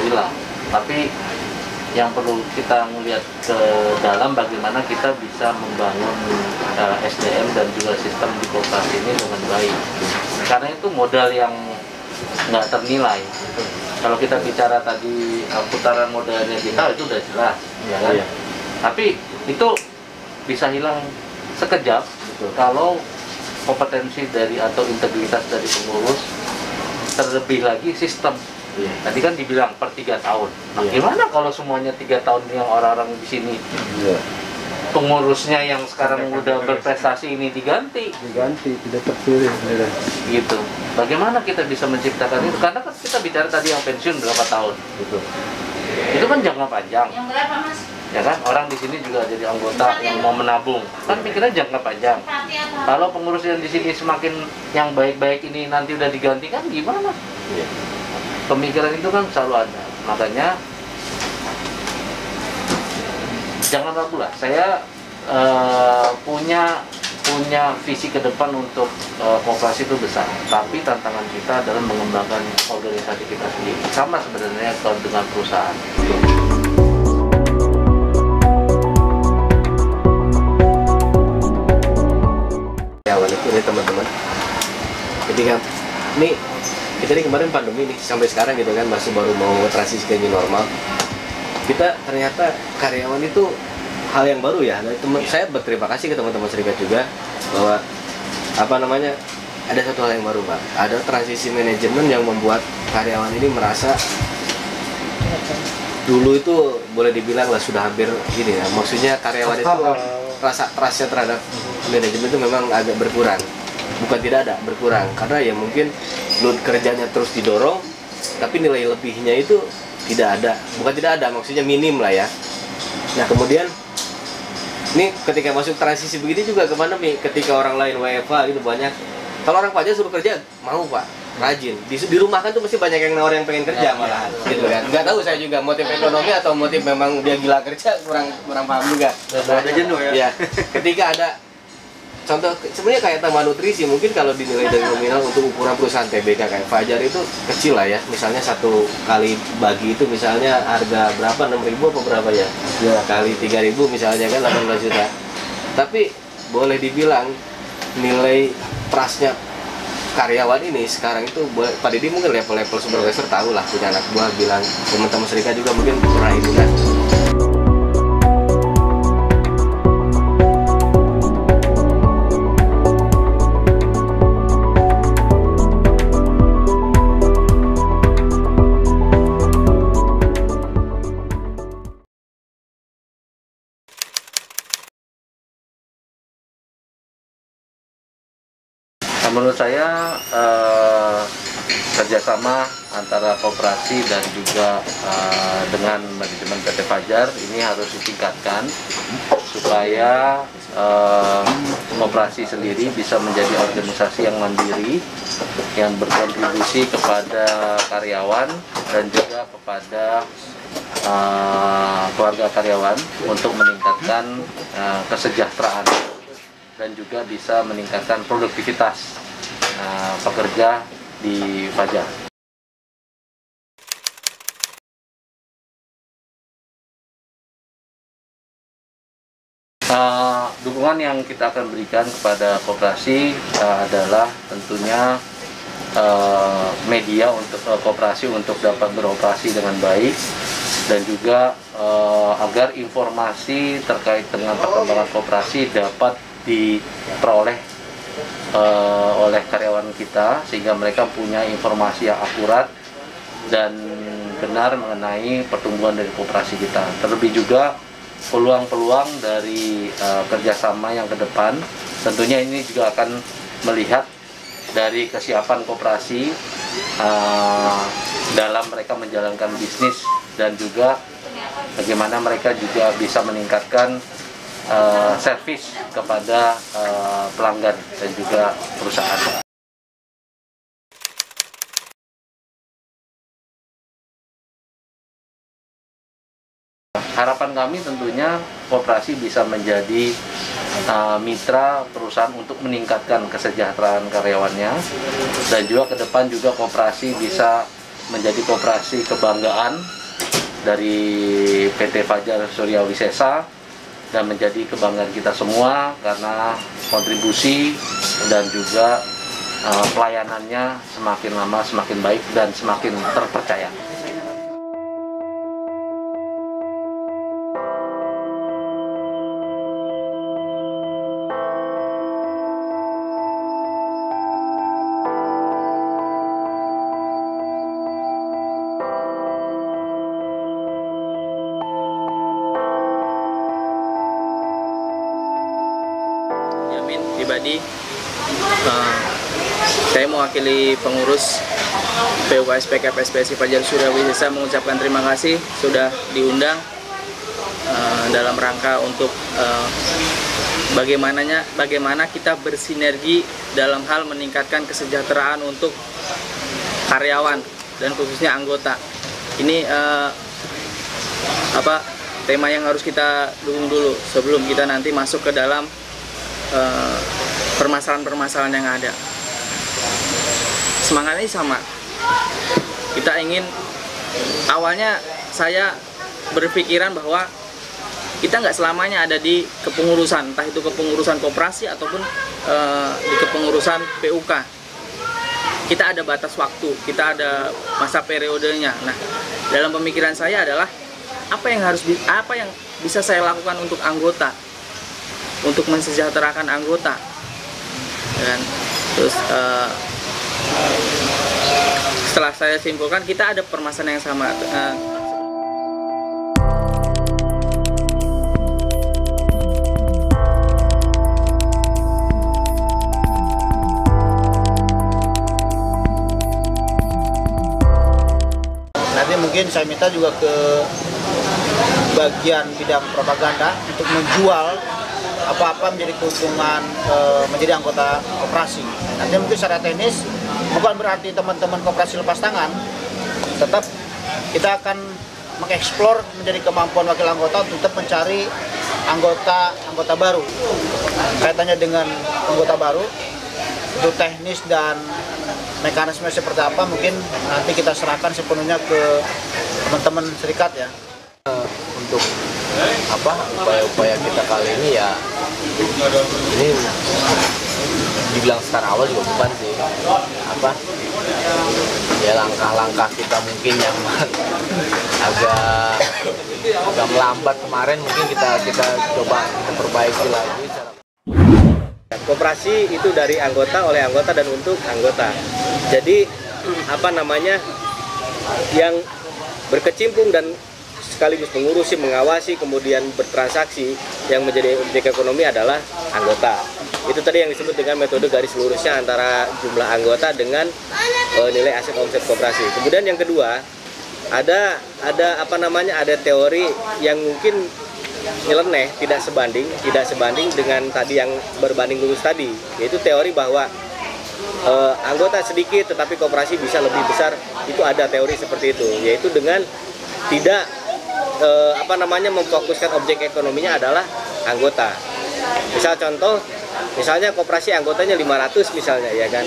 hilang. Tapi yang perlu kita melihat ke dalam bagaimana kita bisa membangun SDM dan juga sistem di koperasi ini dengan baik. Karena itu modal yang nggak ternilai. Kalau kita bicara tadi putaran modalnya kita itu udah jelas, ya kan? Iya. Tapi itu bisa hilang sekejap kalau kompetensi dari atau integritas dari pengurus, terlebih lagi sistem. Tadi kan dibilang per 3 tahun. Nah, gimana kalau semuanya 3 tahun yang orang-orang di sini pengurusnya yang sekarang udah berprestasi ini diganti, tidak terpilih, gitu. Bagaimana kita bisa menciptakan itu? Karena kan kita bicara tadi yang pensiun berapa tahun, gitu. Itu kan jangka panjang. Yang berapa, Mas? Ya kan, orang di sini juga jadi anggota yang mau menabung, kan pikirnya jangka panjang. Kalau pengurus yang di sini semakin yang baik-baik ini nanti udah diganti, kan gimana? Pemikiran itu kan selalu ada, makanya jangan ragu lah. Saya punya visi ke depan untuk koperasi itu besar, tapi tantangan kita adalah mengembangkan organisasi kita sendiri. Sama sebenarnya kalau dengan perusahaan. Ya, walaupun ini teman-teman, ketika ini kita ini kemarin pandemi nih sampai sekarang gitu kan masih baru mau transisi ke new normal. Kita ternyata karyawan itu hal yang baru ya. Saya berterima kasih ke teman-teman serikat juga bahwa ada satu hal yang baru, Pak. Ada transisi manajemen yang membuat karyawan ini merasa dulu itu boleh dibilang lah sudah hampir gini ya. Maksudnya karyawan itu rasa trustnya terhadap manajemen itu memang agak berkurang. Bukan tidak ada, berkurang. Karena ya mungkin load kerjanya terus didorong, tapi nilai lebihnya itu tidak ada. Bukan tidak ada, maksudnya minim lah ya. Nah kemudian, ini ketika masuk transisi begini juga kemana nih? Ketika orang lain WFH itu banyak. Kalau orang pajak suruh kerja, mau Pak, rajin. Di rumah kan tuh mesti banyak yang nawar yang pengen kerja malahan, gitu kan. Nggak tahu saya juga motif ekonomi atau motif memang dia gila kerja, kurang paham juga. Ada jenuh ya? Ketika ada contoh sebenarnya kayak tambah nutrisi, mungkin kalau dinilai dari nominal untuk ukuran perusahaan TBK kayak Fajar itu kecil lah ya. Misalnya satu kali bagi itu misalnya harga berapa, 6.000 apa berapa ya? Kali 3.000 misalnya kan 18 juta. Tapi boleh dibilang nilai trustnya karyawan ini sekarang itu Pak Didi mungkin level-level supervisor tahu lah, punya anak buah, bilang teman-teman serikat juga mungkin pernah itu kan. Menurut saya kerjasama antara koperasi dan juga dengan manajemen PT Fajar ini harus ditingkatkan supaya koperasi sendiri bisa menjadi organisasi yang mandiri, yang berkontribusi kepada karyawan dan juga kepada keluarga karyawan untuk meningkatkan kesejahteraan dan juga bisa meningkatkan produktivitas pekerja di Fajar. Dukungan yang kita akan berikan kepada koperasi adalah tentunya media untuk koperasi untuk dapat beroperasi dengan baik, dan juga agar informasi terkait dengan perkembangan koperasi dapat diperoleh oleh karyawan kita sehingga mereka punya informasi yang akurat dan benar mengenai pertumbuhan dari koperasi kita. Terlebih juga peluang-peluang dari kerjasama yang ke depan, tentunya ini juga akan melihat dari kesiapan koperasi dalam mereka menjalankan bisnis dan juga bagaimana mereka juga bisa meningkatkan servis kepada pelanggan dan juga perusahaan. Harapan kami tentunya koperasi bisa menjadi mitra perusahaan untuk meningkatkan kesejahteraan karyawannya, dan juga ke depan juga koperasi bisa menjadi koperasi kebanggaan dari PT Fajar Surya Wisesa dan menjadi kebanggaan kita semua karena kontribusi dan juga pelayanannya semakin lama semakin baik dan semakin terpercaya. Pribadi, saya mewakili pengurus PUKS PKP SPSI Fajar Surya Wisesa mengucapkan terima kasih sudah diundang dalam rangka untuk bagaimana kita bersinergi dalam hal meningkatkan kesejahteraan untuk karyawan dan khususnya anggota. Ini tema yang harus kita dukung dulu sebelum kita nanti masuk ke dalam permasalahan-permasalahan yang ada. Semangatnya sama. Kita ingin, awalnya saya berpikiran bahwa kita nggak selamanya ada di kepengurusan, entah itu kepengurusan koperasi ataupun di kepengurusan PUK. Kita ada batas waktu, kita ada masa periodenya. Nah, dalam pemikiran saya adalah apa yang bisa saya lakukan untuk anggota, untuk mensejahterakan anggota. Dan terus setelah saya simpulkan, kita ada permasalahan yang sama. Nanti mungkin saya minta juga ke bagian bidang propaganda untuk menjual apa-apa menjadi keuntungan menjadi anggota koperasi. Nanti mungkin secara teknis bukan berarti teman-teman koperasi lepas tangan, tetap kita akan mengeksplor menjadi kemampuan wakil anggota untuk tetap mencari anggota baru. Kaitannya dengan anggota baru, untuk teknis dan mekanisme seperti apa mungkin nanti kita serahkan sepenuhnya ke teman-teman serikat ya. Untuk upaya-upaya kita kali ini ya, ini dibilang secara awal juga bukan sih, ya langkah-langkah kita mungkin yang agak melambat kemarin, mungkin kita coba perbaiki lagi. Koperasi itu dari anggota, oleh anggota, dan untuk anggota. Jadi yang berkecimpung dan sekaligus mengurusi, mengawasi, kemudian bertransaksi yang menjadi objek ekonomi adalah anggota. Itu tadi yang disebut dengan metode garis lurusnya antara jumlah anggota dengan nilai aset omset koperasi. Kemudian yang kedua, ada teori yang mungkin nyeleneh, tidak sebanding dengan tadi yang berbanding lurus tadi, yaitu teori bahwa anggota sedikit tetapi koperasi bisa lebih besar. Itu ada teori seperti itu, yaitu dengan tidak memfokuskan objek ekonominya adalah anggota. Misalnya koperasi anggotanya 500 misalnya, ya kan.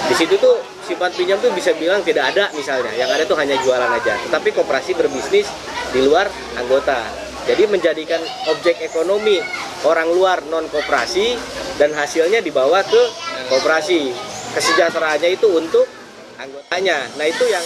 Di situ tuh sifat pinjam tuh bisa bilang tidak ada misalnya, yang ada tuh hanya jualan aja. Tetapi koperasi berbisnis di luar anggota. Jadi menjadikan objek ekonomi orang luar non koperasi dan hasilnya dibawa ke koperasi. Kesejahteraannya itu untuk anggotanya. Nah, itu yang